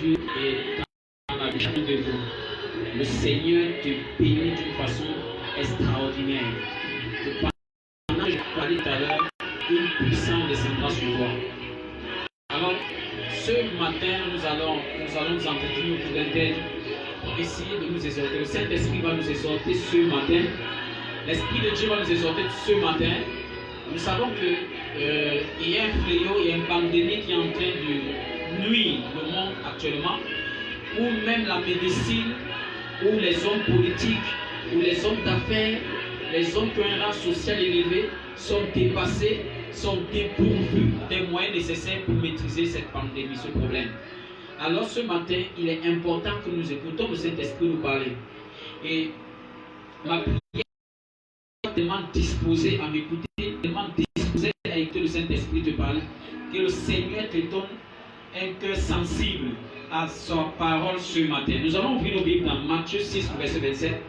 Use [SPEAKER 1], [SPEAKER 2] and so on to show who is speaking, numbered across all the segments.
[SPEAKER 1] Jésus est dans la vie de vous. Le Seigneur te bénit d'une façon extraordinaire. Pendant que je parlais tout à l'heure, une puissance descendra sur toi. Alors, ce matin, nous allons nous entretenir autour d'un thème pour essayer de nous exhorter. Le Saint-Esprit va nous exhorter ce matin. L'Esprit de Dieu va nous exhorter ce matin. Nous savons qu'il y a un fléau, il y a une pandémie qui est en train de nuire le monde actuellement, où même la médecine, où les hommes politiques, où les hommes d'affaires, les hommes qui ont un rang social élevé sont dépassés, sont dépourvus des moyens nécessaires pour maîtriser cette pandémie, ce problème. Alors ce matin, il est important que nous écoutons le Saint-Esprit nous parler. Et ma prière est tellement disposée à m'écouter, tellement disposée à écouter le Saint-Esprit te parler, que le Seigneur te donne un cœur sensible à sa parole ce matin. Nous allons ouvrir nos Bibles dans Matthieu 6, verset 27.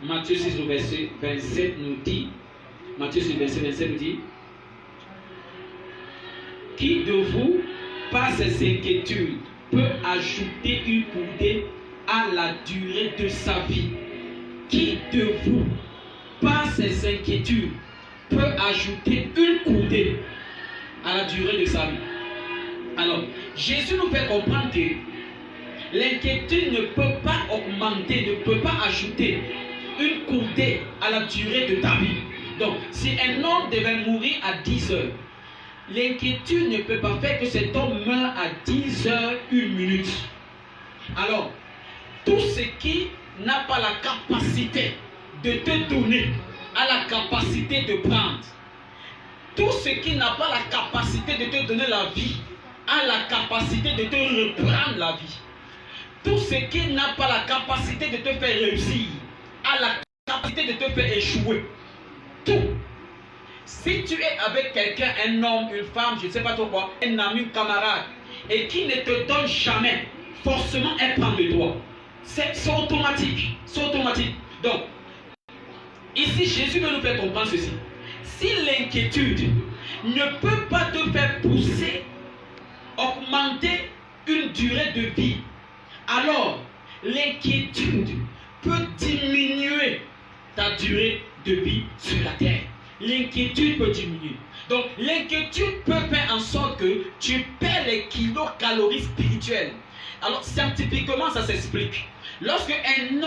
[SPEAKER 1] Matthieu 6, verset 27 nous dit, Matthieu 6, verset 27 nous dit, qui de vous, par ses inquiétudes, peut ajouter une coudée à la durée de sa vie? Qui de vous, par ses inquiétudes, peut ajouter une coudée à la durée de sa vie? Alors, Jésus nous fait comprendre que l'inquiétude ne peut pas augmenter, ne peut pas ajouter une coudée à la durée de ta vie. Donc, si un homme devait mourir à 10 heures, l'inquiétude ne peut pas faire que cet homme meure à 10 heures, 1 minute. Alors, tout ce qui n'a pas la capacité de te donner, a la capacité de prendre. Tout ce qui n'a pas la capacité de te donner la vie, a la capacité de te reprendre la vie. Tout ce qui n'a pas la capacité de te faire réussir, a la capacité de te faire échouer. Tout. Si tu es avec quelqu'un, un homme, une femme, je ne sais pas trop quoi, un ami, un camarade, et qui ne te donne jamais, forcément elle prend de toi. C'est automatique. C'est automatique. Donc, ici, Jésus veut nous faire comprendre ceci. Si l'inquiétude ne peut pas te faire pousser, augmenter une durée de vie, alors l'inquiétude peut diminuer ta durée de vie sur la terre. L'inquiétude peut diminuer. Donc l'inquiétude peut faire en sorte que tu perds les kilocalories spirituelles. Alors scientifiquement ça s'explique. Lorsque un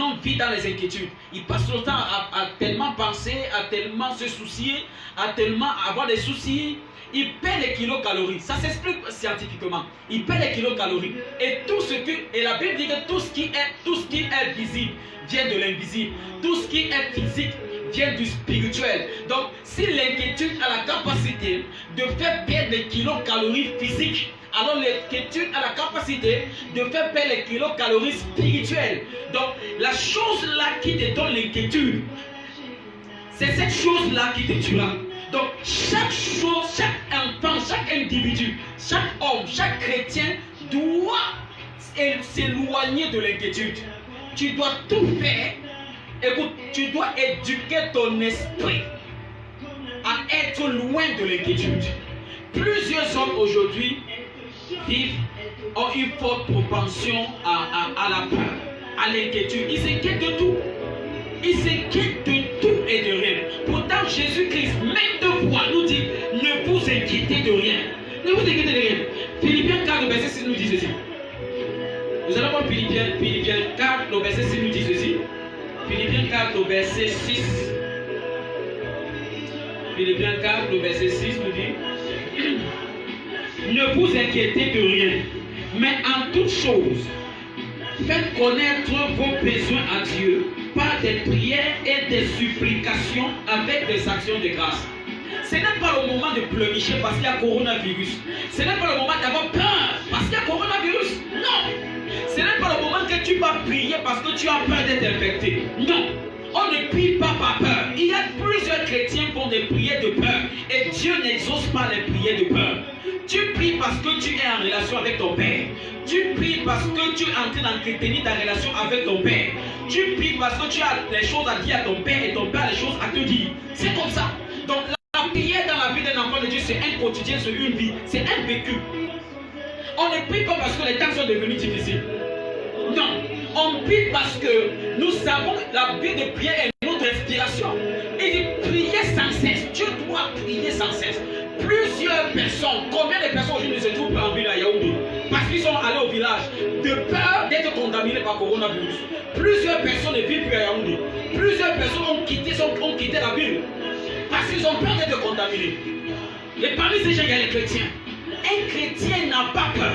[SPEAKER 1] homme vit dans les inquiétudes, il passe le temps à tellement penser, à tellement se soucier, à tellement avoir des soucis, il perd les kilocalories. Ça s'explique scientifiquement. Il perd les kilocalories. Et la Bible dit que tout ce qui est visible vient de l'invisible. Tout ce qui est physique vient du spirituel. Donc, si l'inquiétude a la capacité de faire perdre les kilocalories physiques, alors l'inquiétude a la capacité de faire perdre les kilocalories spirituelles. Donc, la chose là qui te donne l'inquiétude, c'est cette chose là qui te tuera. Donc, chaque chose, chaque enfant, chaque individu, chaque homme, chaque chrétien doit s'éloigner de l'inquiétude. Tu dois tout faire. Écoute, tu dois éduquer ton esprit à être loin de l'inquiétude. Plusieurs hommes aujourd'hui ont une forte propension à la peur, à l'inquiétude. Ils s'inquiètent de tout. Ils s'inquiètent de tout et de rien. Pourtant, Jésus-Christ, même deux fois, nous dit, ne vous inquiétez de rien. Ne vous inquiétez de rien. Philippiens 4, verset 6 nous dit ceci. Nous allons voir Philippiens 4, le verset 6 nous dit ceci. Philippiens 4, le verset 6. Philippiens 4, le verset 6 nous dit, ne vous inquiétez de rien, mais en toute chose, faites connaître vos besoins à Dieu par des prières et des supplications avec des actions de grâce. Ce n'est pas le moment de pleurnicher parce qu'il y a coronavirus. Ce n'est pas le moment d'avoir peur parce qu'il y a coronavirus. Non. Ce n'est pas le moment que tu vas prier parce que tu as peur d'être infecté. Non. On ne prie pas par peur. Il y a plusieurs chrétiens qui font des prières de peur et Dieu n'exauce pas les prières de peur. Tu pries parce que tu es en relation avec ton Père. Tu pries parce que tu es en train d'entretenir ta relation avec ton Père. Tu pries parce que tu as les choses à dire à ton Père et ton Père a les choses à te dire. C'est comme ça. Donc la prière dans la vie d'un enfant de Dieu, c'est un quotidien, c'est une vie, c'est un vécu. On ne prie pas parce que les temps sont devenus difficiles. Non, on prie parce que nous savons la vie de prière est notre inspiration. Il dit prier sans cesse. Tu dois prier sans cesse. Plusieurs personnes, combien de personnes aujourd'hui se trouvent en ville à Yaoundé parce qu'ils sont allés au village de peur d'être contaminés par coronavirus. Plusieurs personnes ne vivent plus à Yaoundé. Plusieurs personnes ont quitté la ville parce qu'ils ont peur d'être contaminés. Et parmi ces gens, il y a les chrétiens. Un chrétien n'a pas peur.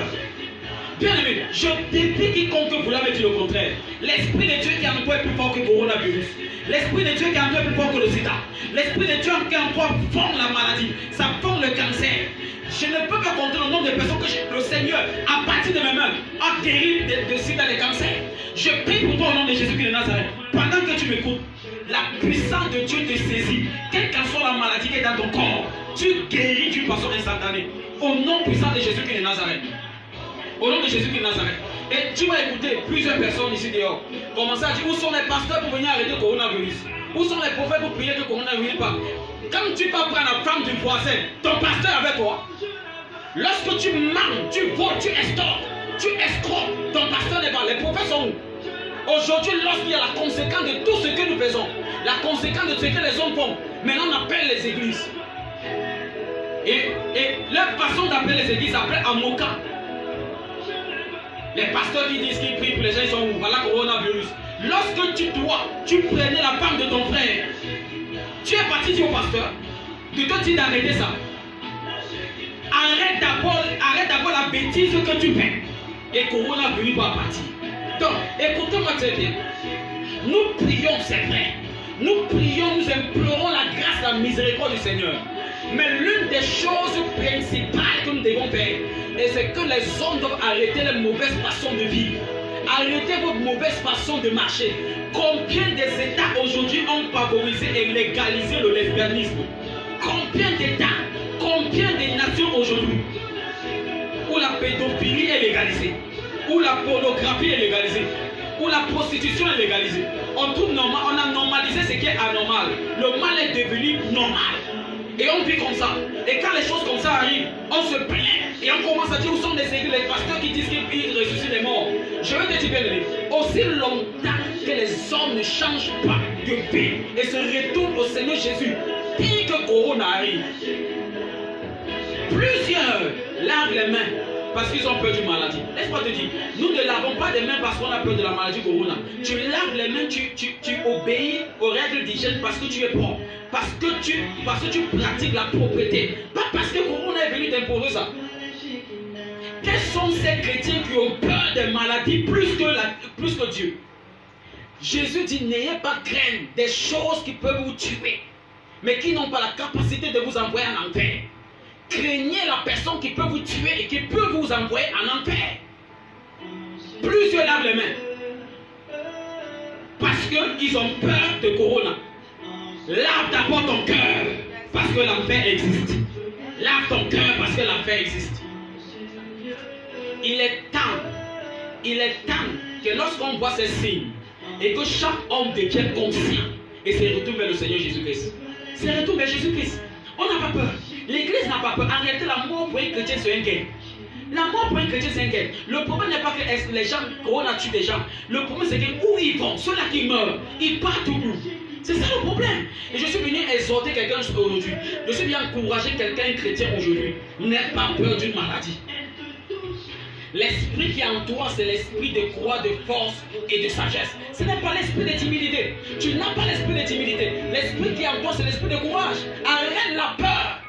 [SPEAKER 1] Bien aimé, je défie quiconque vouloir me dire le contraire. L'Esprit de Dieu qui est en toi est plus fort que le coronavirus. L'Esprit de Dieu qui est en toi est plus fort que le sida. L'Esprit de Dieu qui est en toi forme la maladie. Ça forme le cancer. Je ne peux pas compter le nombre de personnes que le Seigneur, à partir de mes mains, a guéri de sida et de cancer. Je prie pour toi au nom de Jésus-Christ de Nazareth. Pendant que tu m'écoutes, la puissance de Dieu te saisit. Quelle qu'en soit la maladie qui est dans ton corps, tu guéris d'une façon instantanée. Au nom puissant de Jésus-Christ de Nazareth. Au nom de Jésus-Christ de Nazareth. Et tu vas écouter plusieurs personnes ici dehors commencer à dire où sont les pasteurs pour venir arrêter le coronavirus? Où sont les prophètes pour prier que le coronavirus ne pas? Quand tu vas prendre la femme du voisin, ton pasteur est avec toi. Lorsque tu manques, tu voles, tu escroques, ton pasteur n'est pas. Les prophètes sont où? Aujourd'hui, lorsqu'il y a la conséquence de tout ce que nous faisons, la conséquence de ce que les hommes font, maintenant on appelle les églises. Et leur façon d'appeler les églises s'appelle Amoka. Les pasteurs qui disent qu'ils prient pour les gens, ils sont où? Voilà le coronavirus. Lorsque tu prenais la femme de ton frère, tu es parti dire au pasteur, tu te dis d'arrêter ça. Arrête d'abord la bêtise que tu fais. Et le coronavirus va partir. Donc, écoutez-moi très bien. Nous prions, c'est vrai. Nous prions, nous implorons la grâce, la miséricorde du Seigneur. Mais l'une des choses principales que nous devons faire, c'est que les hommes doivent arrêter les mauvaises façons de vivre. Arrêtez votre mauvaise façon de marcher. Combien des États aujourd'hui ont favorisé et légalisé le lesbianisme? Combien d'États, combien de nations aujourd'hui où la pédophilie est légalisée, où la pornographie est légalisée, où la prostitution est légalisée? On trouve normal, on a normalisé ce qui est anormal. Le mal est devenu normal. Et on vit comme ça. Et quand les choses comme ça arrivent, on se plaint. Et on commence à dire où sont les églises, les pasteurs qui disent qu'ils ressuscitent les morts. Je vais te dire bien aimé, aussi longtemps que les hommes ne changent pas de vie et se retournent au Seigneur Jésus, dès que Corona arrive, plusieurs lavent les mains parce qu'ils ont peur d'une maladie. Laisse-moi te dire, nous ne lavons pas les mains parce qu'on a peur de la maladie Corona. Tu laves les mains, tu obéis aux règles d'hygiène parce que tu es propre. Parce que tu pratiques la propreté. Pas parce que Corona est venu t'imposer ça. Quels sont ces chrétiens qui ont peur des maladies plus que Dieu? Jésus dit, n'ayez pas crainte des choses qui peuvent vous tuer, mais qui n'ont pas la capacité de vous envoyer en enfer. Craignez la personne qui peut vous tuer et qui peut vous envoyer en enfer. Plusieurs lavent les mains parce qu'ils ont peur de Corona. Lave d'abord ton cœur parce que l'enfer existe. Lave ton cœur parce que l'enfer existe. Il est temps que lorsqu'on voit ces signes et que chaque homme devienne conscient et se retourne vers le Seigneur Jésus-Christ. Se retourne vers Jésus-Christ. On n'a pas peur. L'église n'a pas peur. En réalité, la mort pour un chrétien, c'est un gain. La mort pour un chrétien, c'est un gain. Le problème n'est pas que les gens, on a tué des gens. Le problème, c'est que où ils vont, ceux-là qui meurent, ils partent où? C'est ça le problème. Et je suis venu exhorter quelqu'un aujourd'hui. Je suis venu encourager quelqu'un, un chrétien aujourd'hui. N'aie pas peur d'une maladie. L'esprit qui est en toi, c'est l'esprit de croix, de force et de sagesse. Ce n'est pas l'esprit de timidité. Tu n'as pas l'esprit de timidité. L'esprit qui est en toi, c'est l'esprit de courage. Arrête la peur.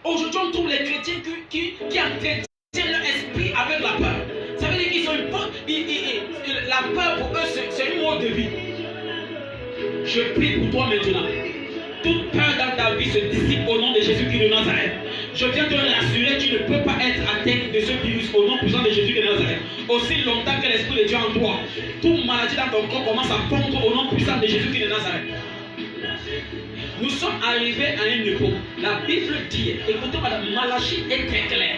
[SPEAKER 1] Aujourd'hui, on trouve les chrétiens qui entretiennent leur esprit avec la peur. Ça veut dire qu'ils ont une peur. La peur pour eux, c'est une mode de vie. Je prie pour toi maintenant. Toute peur dans ta vie se dissipe au nom de Jésus-Christ de Nazareth. Je viens te rassurer, tu ne peux pas être atteint de ce virus au nom puissant de Jésus de Nazareth. Aussi longtemps que l'Esprit de Dieu en toi, toute maladie dans ton corps commence à fondre au nom puissant de Jésus de Nazareth. Nous sommes arrivés à une époque. La Bible dit, écoutez madame, Malachie est très clair.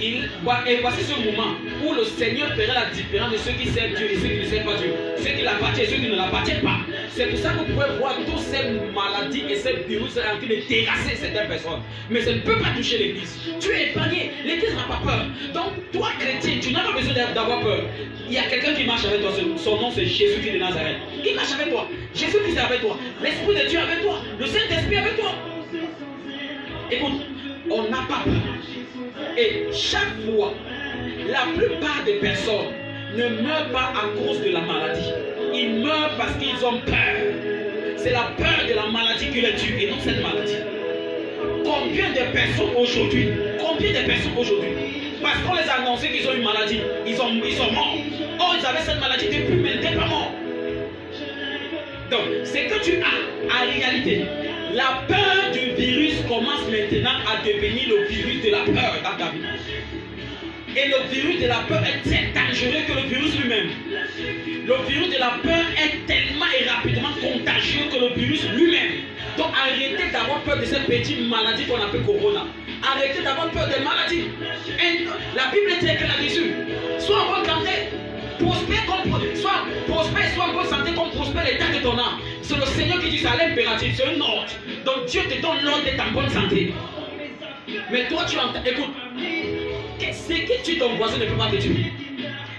[SPEAKER 1] Et voici ce moment où le Seigneur fera la différence de ceux qui servent Dieu et ceux qui ne servent pas Dieu. Ceux qui l'appartiennent et ceux qui ne l'appartiennent pas. C'est pour ça que vous pouvez voir toutes ces maladies et ces virus en train de terrasser certaines personnes. Mais ça ne peut pas toucher l'église. Tu es épargné. L'église n'a pas peur. Donc, toi, chrétien, tu n'as pas besoin d'avoir peur. Il y a quelqu'un qui marche avec toi. Son nom, c'est Jésus-Christ de Nazareth. Il marche avec toi. Jésus-Christ est avec toi. L'Esprit de Dieu est avec toi. Le Saint-Esprit est avec toi. Écoute, on n'a pas peur. Et chaque fois, la plupart des personnes ne meurent pas à cause de la maladie. Ils meurent parce qu'ils ont peur. C'est la peur de la maladie qui les tue et non cette maladie. Combien de personnes aujourd'hui, parce qu'on les a annoncé qu'ils ont une maladie, ils sont morts. Or, ils avaient cette maladie depuis, mais ils n'étaient pas morts. Donc, c'est que tu as, en réalité, la peur du virus commence maintenant à devenir le virus de la peur dans ta vie. Et le virus de la peur est très dangereux que le virus lui-même. Le virus de la peur est tellement et rapidement contagieux que le virus lui-même. Donc arrêtez d'avoir peur de cette petite maladie qu'on appelle Corona. Arrêtez d'avoir peur des maladies. Et la Bible est très claire là-dessus. Sois en bonne santé, sois en bonne santé comme prospère l'état de ton âme. C'est le Seigneur qui dit ça, l'impératif, c'est une ordre. Donc Dieu te donne l'ordre d'être en bonne santé. Mais toi tu entends, écoute. Ce qui tue ton voisin ne peut pas te tuer.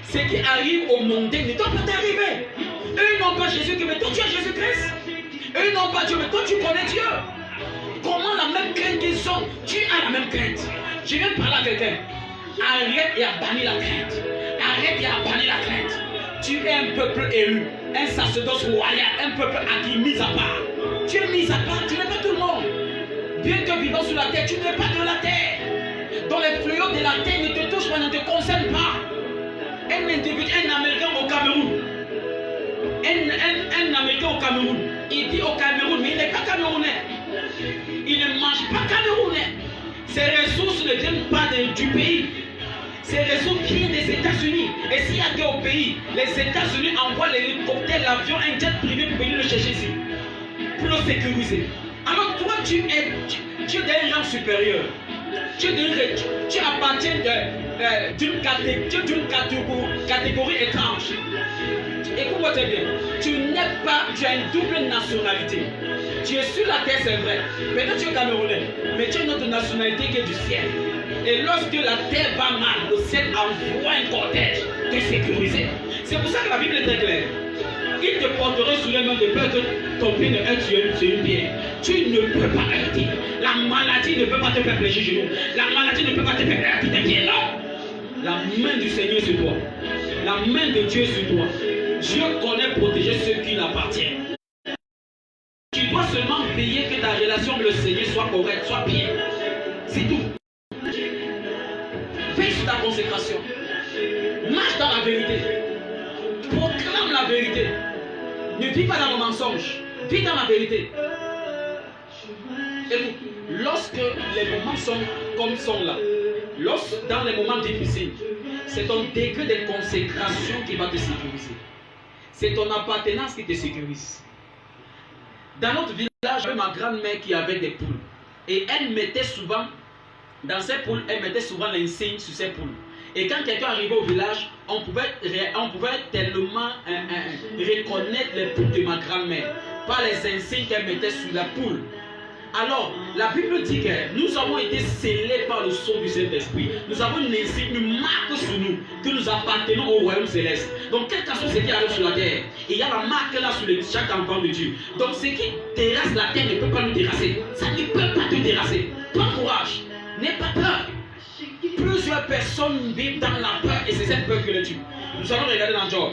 [SPEAKER 1] Ce qui arrive au monde ne doit pas t'arriver. Eux n'ont pas Jésus, mais toi tu as Jésus-Christ. Eux n'ont pas Dieu, mais toi tu connais Dieu. Comment la même crainte qu'ils ont, tu as la même crainte. Je viens de parler à quelqu'un. Arrête et abanis la crainte. Arrête et abanis la crainte. Tu es un peuple élu, un sacerdoce royal, un peuple acquis, mis à part. Tu es mis à part, tu n'es pas tout le monde. Bien que vivant sur la terre, tu n'es pas de la terre. Dans les fléaux de la terre ne te touchent pas, ne te concernent pas. Un individu, un Américain au Cameroun, un Américain au Cameroun, il dit au Cameroun, mais il n'est pas camerounais. Il ne mange pas camerounais. Ses ressources ne viennent pas du pays. Ses ressources viennent des États-Unis. Et s'il y a des au pays, les États-Unis envoient l'hélicoptère, l'avion, un jet privé pour venir le chercher ici, pour le sécuriser. Alors toi, tu es d'un rang supérieur. Tu appartiens d'une catégorie étrange. Écoute-moi très bien. Tu as une double nationalité. Tu es sur la terre, c'est vrai. Peut-être tu es camerounais, mais tu as une autre nationalité qui est du ciel. Et lorsque la terre va mal, le ciel envoie un cortège te sécuriser. C'est pour ça que la Bible est très claire. Il te porterait sous les mains de peur que ton pied ne heurte sur une pierre. Tu ne peux pas heurter. La maladie ne peut pas te faire fléchir genoux. La maladie ne peut pas te faire heurter tes pieds. Non. La main du Seigneur sur toi. La main de Dieu sur toi. Dieu connaît protéger ceux qui l'appartiennent. Tu dois seulement veiller que ta relation avec le Seigneur soit correcte, soit bien. C'est tout. Veille sur ta consécration. Marche dans la vérité. Proclame la vérité. Ne vis pas dans le mensonge. Vis dans la vérité. Écoute, lorsque les moments sont comme sont là, dans les moments difficiles, c'est ton degré de consécration qui va te sécuriser. C'est ton appartenance qui te sécurise. Dans notre village, j'avais ma grand-mère qui avait des poules. Et elle mettait souvent, dans ses poules, elle mettait souvent l'insigne sur ses poules. Et quand quelqu'un arrivait au village, on pouvait tellement reconnaître les poules de ma grand-mère par les insignes qu'elle mettait sur la poule. Alors, la Bible dit que nous avons été scellés par le sceau du Saint-Esprit. Nous avons une insigne, une marque sur nous, que nous appartenons au royaume céleste. Donc, quelle que soit ce qui arrive sur la terre, il y a la marque là sur chaque enfant de Dieu. Donc, ce qui terrasse la terre ne peut pas nous terrasser. Ça ne peut pas te terrasser. Prends courage. N'aie pas peur. Plusieurs personnes vivent dans la peur et c'est cette peur qui les tue. Nous allons regarder dans Job.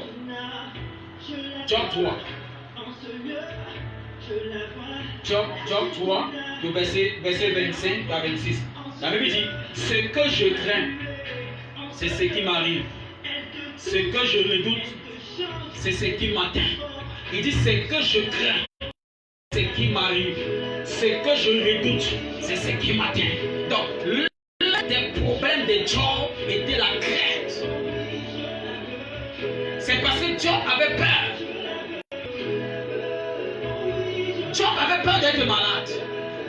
[SPEAKER 1] Job 3. Job 3, le verset 25 à 26. La Bible dit, ce que je crains, c'est ce qui m'arrive. Ce que je redoute, c'est ce qui m'atteint. Il dit, ce que je crains, c'est ce qui m'arrive. Ce que je redoute, c'est ce qui m'atteint. Donc, l'un des problèmes de Job était la crainte. C'est parce que Job avait peur. Job avait peur d'être malade.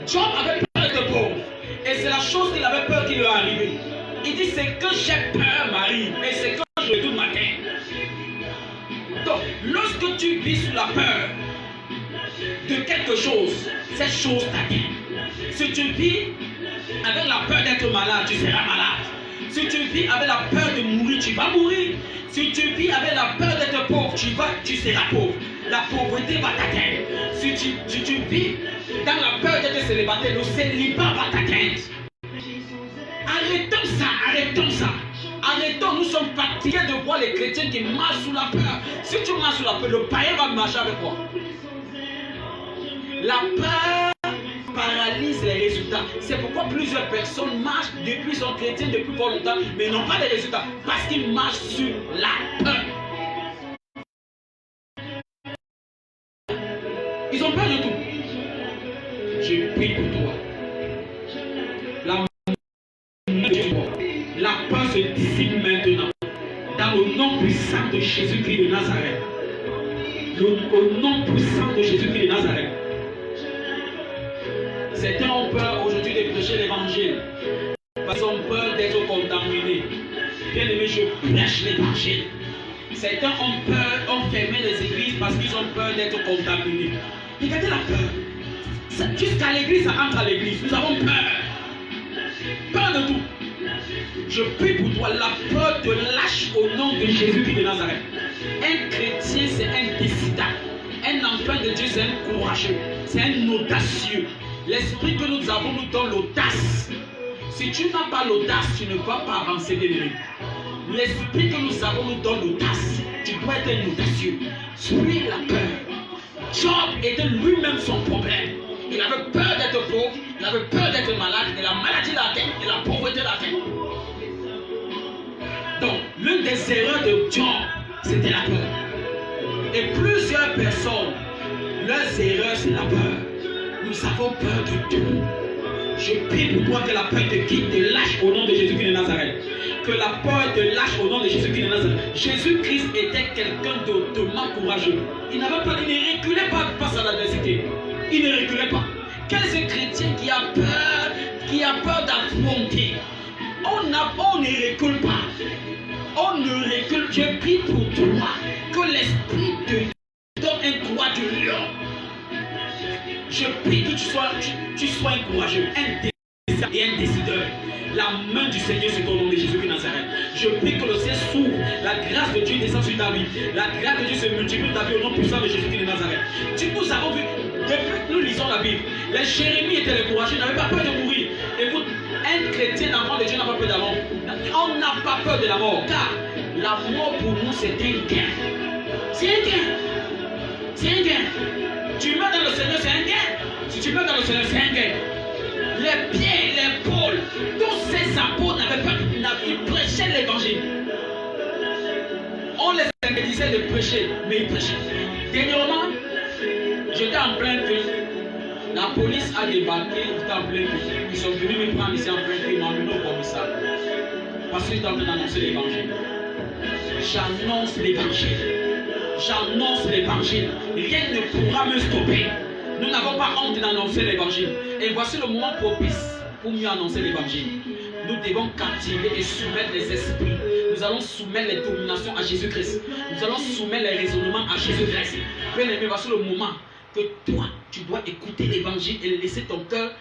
[SPEAKER 1] Job avait peur d'être pauvre. Et c'est la chose qu'il avait peur qui lui est arrivée. Il dit, c'est que j'ai peur m'arrive. Et c'est que je redoute m'atteint. Donc, lorsque tu vis sous la peur, de quelque chose, cette chose t'atteint. Si tu vis avec la peur d'être malade, tu seras malade. Si tu vis avec la peur de mourir, tu vas mourir. Si tu vis avec la peur d'être pauvre, tu seras pauvre. La pauvreté va t'atteindre. Si tu vis dans la peur d'être célibataire, le célibat va t'atteindre. Arrêtons ça, arrêtons ça. Arrêtons, nous sommes fatigués de voir les chrétiens qui marchent sous la peur. Si tu marches sous la peur, le païen va marcher avec toi. La peur paralyse les résultats. C'est pourquoi plusieurs personnes marchent depuis sont chrétiens depuis fort longtemps, mais n'ont pas de résultats. Parce qu'ils marchent sur la peur. Ils ont peur de tout. Je prie pour toi. La peur se dissipe maintenant. Dans le nom puissant de Jésus-Christ de Nazareth. Au nom puissant de Jésus-Christ de Nazareth. Certains ont peur aujourd'hui de prêcher l'évangile. Parce qu'ils ont peur d'être contaminés. Bien aimé, je prêche l'évangile. Certains ont peur, ont fermé les églises parce qu'ils ont peur d'être contaminés. Regardez la peur. Jusqu'à l'église, ça entre à l'église. Nous avons peur. Peur de tout. Je prie pour toi, la peur te lâche au nom de Jésus-Christ de Nazareth. Un chrétien, c'est un décidant. Un enfant de Dieu, c'est un courageux. C'est un audacieux. L'esprit que nous avons nous donne l'audace. Si tu n'as pas l'audace, tu ne vas pas avancer de lui. L'esprit que nous avons nous donne l'audace. Tu dois être un audacieux. Suis la peur. Job était lui-même son problème. Il avait peur d'être pauvre, il avait peur d'être malade, et la maladie l'atteint, et la pauvreté l'atteint. Donc, l'une des erreurs de Job, c'était la peur. Et plusieurs personnes, leurs erreurs, c'est la peur. Nous avons peur de tout. Je prie pour toi que la peur te quitte, te lâche au nom de Jésus-Christ de Nazareth. Que la peur te lâche au nom de Jésus-Christ de Nazareth. Jésus-Christ était quelqu'un d'autrement courageux. Il ne reculait pas face à l'adversité. Il ne reculait pas. Quel est ce chrétien qui a peur d'affronter? On ne recule pas. On ne recule. Je prie pour toi que l'esprit te donne un droit de lion. Je prie que tu sois un courageux, un décideur et un décideur. La main du Seigneur sur ton nom de Jésus de Nazareth. Je prie que le ciel s'ouvre, la grâce de Dieu descend sur ta vie. La grâce de Dieu se multiplie dans ta vie au nom puissant de Jésus de Nazareth. Nous avons vu, depuis que nous lisons la Bible, les Jérémie étaient les courageux, n'avaient pas peur de mourir. Écoute, un chrétien, l'enfant de Dieu n'a pas peur de la mort. On n'a pas peur de la mort, car la mort pour nous c'est un gain. C'est un gain. C'est un gain. Tu meurs dans le Seigneur, c'est un gain. Si tu meurs dans le Seigneur, c'est un gain. Les pieds, les épaules, tous ces apôtres n'avaient pas, ils prêchaient l'évangile. On les interdisait de prêcher, mais ils prêchaient. Dernièrement, j'étais en plein culte. La police a débarqué, j'étais en plein culte. Ils sont venus me prendre ici en plein culte, ils m'ont amené au commissariat. Parce que j'étais en train d'annoncer l'évangile. J'annonce l'évangile. J'annonce l'évangile. Rien ne pourra me stopper. Nous n'avons pas honte d'annoncer l'évangile. Et voici le moment propice pour mieux annoncer l'évangile. Nous devons captiver et soumettre les esprits. Nous allons soumettre les dominations à Jésus-Christ. Nous allons soumettre les raisonnements à Jésus-Christ. Bien aimé, voici le moment que toi, tu dois écouter l'évangile et laisser ton cœur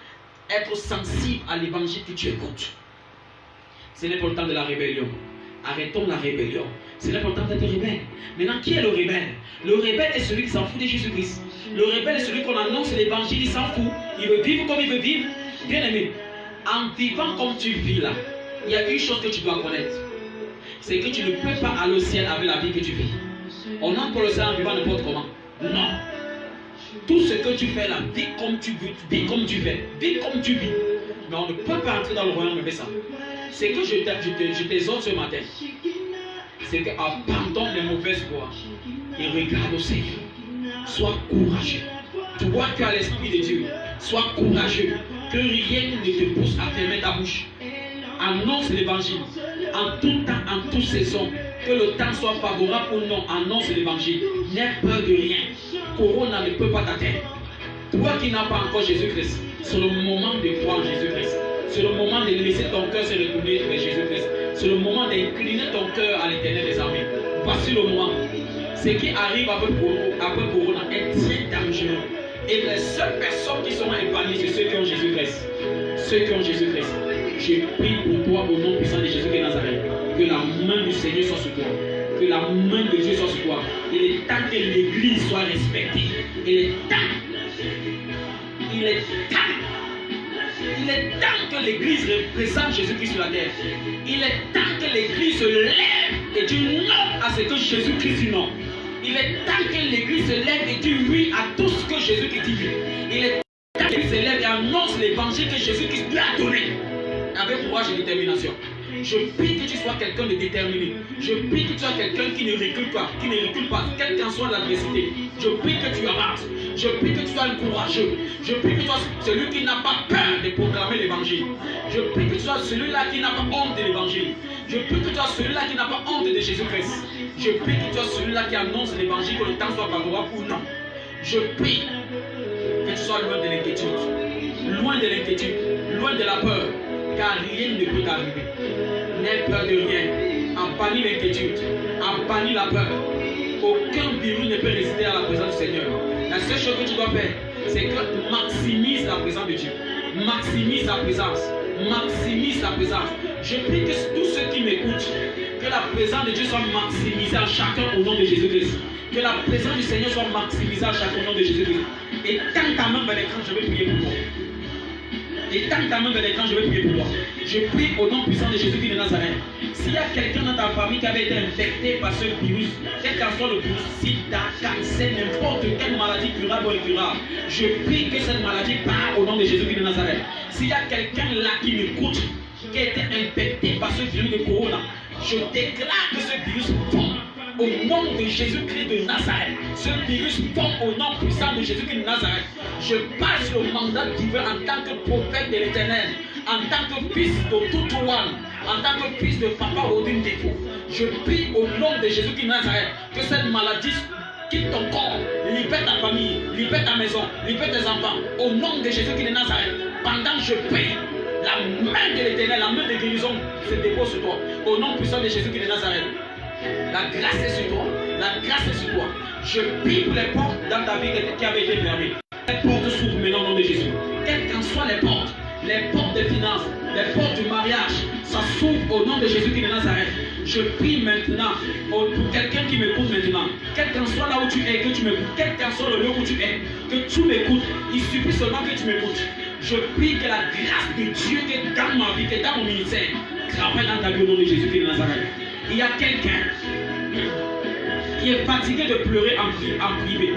[SPEAKER 1] être sensible à l'évangile que tu écoutes. Ce n'est pas le temps de la rébellion. Arrêtons la rébellion. Ce n'est pas le temps d'être rebelle. Maintenant, qui est le rebelle? Le rebelle est celui qui s'en fout de Jésus-Christ. Le rebelle est celui qu'on annonce l'évangile, il s'en fout. Il veut vivre comme il veut vivre. Bien aimé, en vivant comme tu vis là, il y a une chose que tu dois connaître. C'est que tu ne peux pas aller au ciel avec la vie que tu vis. On entre pour le ciel en vivant n'importe comment. Non. Tout ce que tu fais là, vis comme tu veux, vis comme tu fais, vis comme tu vis. Mais on ne peut pas entrer dans le royaume de ça. C'est que je t'exhorte ce matin. C'est qu'abandonne les mauvaises voies et regarde au Seigneur. Sois courageux. Toi qui as l'Esprit de Dieu, sois courageux. Que rien ne te pousse à fermer ta bouche. Annonce l'évangile. En tout temps, en toute saison. Que le temps soit favorable ou non, annonce l'évangile. N'aie peur de rien. Corona ne peut pas t'atteindre. Toi qui n'as pas encore Jésus-Christ, c'est le moment de croire en Jésus-Christ. C'est le moment de laisser ton cœur se retourner vers Jésus-Christ. C'est le moment d'incliner ton cœur à l'Éternel des armées. Voici le moment. Ce qui arrive après Corona est très dangereux. Et les seules personnes qui seront épargnées, c'est ceux qui ont Jésus-Christ. Ceux qui ont Jésus-Christ. Je prie pour toi au nom puissant de Jésus de Nazareth. Que la main du Seigneur soit sur toi. Que la main de Dieu soit sur toi. Il est temps que l'Église soit respectée. Il est temps. Il est temps. Il est temps que l'Église représente Jésus-Christ sur la terre. Il est temps que l'Église se lève et dise non à ce que Jésus-Christ dit non. Il est temps que l'Église se lève et dise oui à tout ce que Jésus-Christ dit oui. Il est temps que l'Église se lève et annonce l'évangile que Jésus-Christ lui a donné. Avec courage et détermination. Je prie que tu sois quelqu'un de déterminé. Je prie que tu sois quelqu'un qui ne recule pas, quelle qu'en soit l'adversité. Je prie que tu avances. Je prie que tu sois un courageux. Je prie que tu sois celui qui n'a pas peur de proclamer l'évangile. Je prie que tu sois celui-là qui n'a pas honte de l'évangile. Je prie que tu sois celui-là qui n'a pas honte de Jésus-Christ. Je prie que tu sois celui-là qui annonce l'évangile, que le temps soit favorable ou non. Je prie que tu sois loin de l'inquiétude. Loin de l'inquiétude. Loin de la peur. Car rien ne peut t'arriver. N'aie peur de rien. En bannis l'inquiétude. En bannis la peur. Aucun virus ne peut résister à la présence du Seigneur. La seule chose que tu dois faire, c'est que maximise la présence de Dieu. Maximise la présence. Maximise la présence. Je prie que tous ceux qui m'écoutent, que la présence de Dieu soit maximisée en chacun au nom de Jésus-Christ. Que la présence du Seigneur soit maximisée en chacun au nom de Jésus-Christ. Et tends ta main vers l'écran, je vais prier pour toi. Et tends ta main vers l'écran, je vais prier pour toi. Je prie au nom puissant de Jésus-Christ de Nazareth. S'il y a quelqu'un dans ta famille qui avait été infecté par ce virus, quel qu'en soit le virus, sida, cancer, n'importe quelle maladie curable ou incurable, je prie que cette maladie part au nom de Jésus-Christ de Nazareth. S'il y a quelqu'un là qui m'écoute, qui a été infecté par ce virus de corona, je déclare que ce virus tombe au nom de Jésus-Christ de Nazareth. Ce virus tombe au nom puissant de Jésus-Christ de Nazareth. Je passe le mandat divin en tant que prophète de l'Éternel, en tant que fils de tout one, en tant que fils de papa Odin Défaut. Je prie au nom de Jésus-Christ de Nazareth que cette maladie quitte ton corps, libère ta famille, libère ta maison, libère tes enfants. Au nom de Jésus-Christ de Nazareth, pendant que je prie, la main de l'Éternel, la main de guérison se dépose sur toi. Au nom puissant de Jésus-Christ de Nazareth. La grâce est sur toi. La grâce est sur toi. Je prie pour les portes dans ta vie qui avaient été fermées. Les portes s'ouvrent maintenant au nom de Jésus. Quelles qu'en soient les portes des finances, les portes du mariage, ça s'ouvre au nom de Jésus-Christ de Nazareth. Je prie maintenant pour quelqu'un qui m'écoute maintenant. Quel qu'en soit là où tu es, que tu m'écoutes. Quel qu'en soit le lieu où tu es, que tu m'écoutes. Il suffit seulement que tu m'écoutes. Je prie que la grâce de Dieu qui est dans ma vie, qui est dans mon ministère, travaille dans ta vie au nom de Jésus-Christ de Nazareth. Il y a quelqu'un qui est fatigué de pleurer en privé.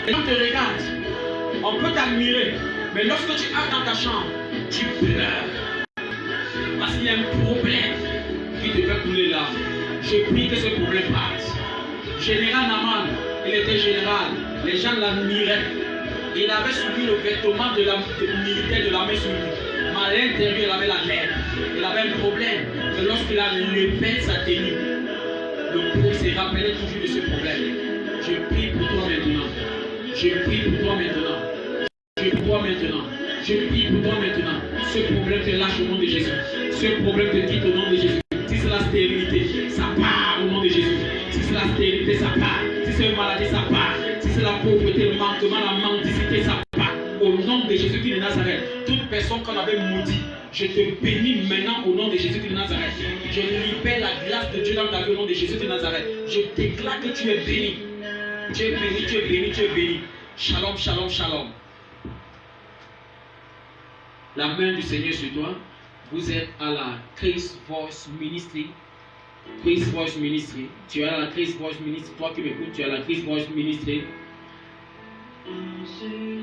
[SPEAKER 1] Les gens te regardent, on peut t'admirer, mais lorsque tu es dans ta chambre, tu pleures. Parce qu'il y a un problème qui te fait couler là. Je prie que ce problème parte. Général Naman, il était général, les gens l'admiraient. Il avait subi le vêtement de la militaire de l'armée sur lui. Mais à l'intérieur, il avait la lèvre. Il avait un problème. Et lorsqu'il a levé sa tenue, le pauvre se rappelait toujours de ce problème. Je prie pour toi maintenant. Je prie pour toi maintenant. Je prie pour toi maintenant. Je prie pour toi maintenant. Ce problème te lâche au nom de Jésus. Ce problème te quitte au nom de Jésus. Si c'est la stérilité, ça part au nom de Jésus. Si c'est la stérilité, ça part. Si c'est une maladie, ça part. Si c'est la pauvreté, le manquement, la mendicité, ça part. Au nom de Jésus-Christ de Nazareth, toute personne qu'on avait maudit, je te bénis maintenant au nom de Jésus-Christ de Nazareth. Je libère la grâce de Dieu dans ta vie au nom de Jésus de Nazareth. Je déclare que tu es béni. Tu es béni, tu es béni, tu es béni. Shalom, shalom, shalom. La main du Seigneur sur toi. Vous êtes à la Grace Voice Ministry. Grace Voice Ministry. Tu es à la Grace Voice Ministry. Toi qui m'écoutes, tu es à la Grace Voice Ministry.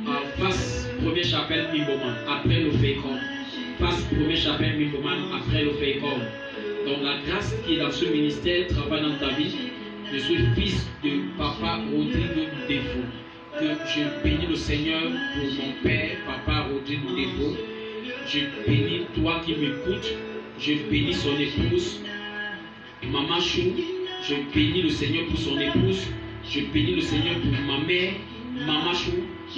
[SPEAKER 1] En face, premier chapelle Mimboman, après le Fécon. Face, premier chapelle Mimboman, après le Fécon. Donc la grâce qui est dans ce ministère travaille dans ta vie. Je suis fils de papa Rodrigue Défaut. Que je bénis le Seigneur pour mon père, papa Rodrigue Défaut. Je bénis toi qui m'écoutes. Je bénis son épouse, Maman Chou. Je bénis le Seigneur pour son épouse. Je bénis le Seigneur pour ma mère, Maman Chou.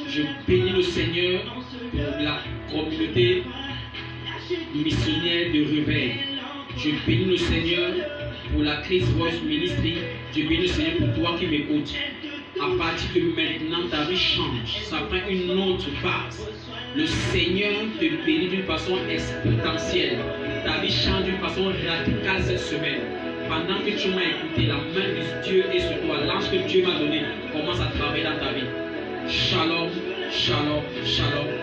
[SPEAKER 1] Je bénis le Seigneur pour la communauté missionnaire de Réveil. Je bénis le Seigneur pour la Grace Voice Ministry. Je bénis le Seigneur pour toi qui m'écoutes. À partir de maintenant, ta vie change. Ça prend une autre phase. Le Seigneur te bénit d'une façon exponentielle. Ta vie change d'une façon radicale cette semaine. Pendant que tu m'as écouté, la main de Dieu est sur toi. L'ange que Dieu m'a donné commence à travailler dans ta vie. Shalom, shalom, shalom.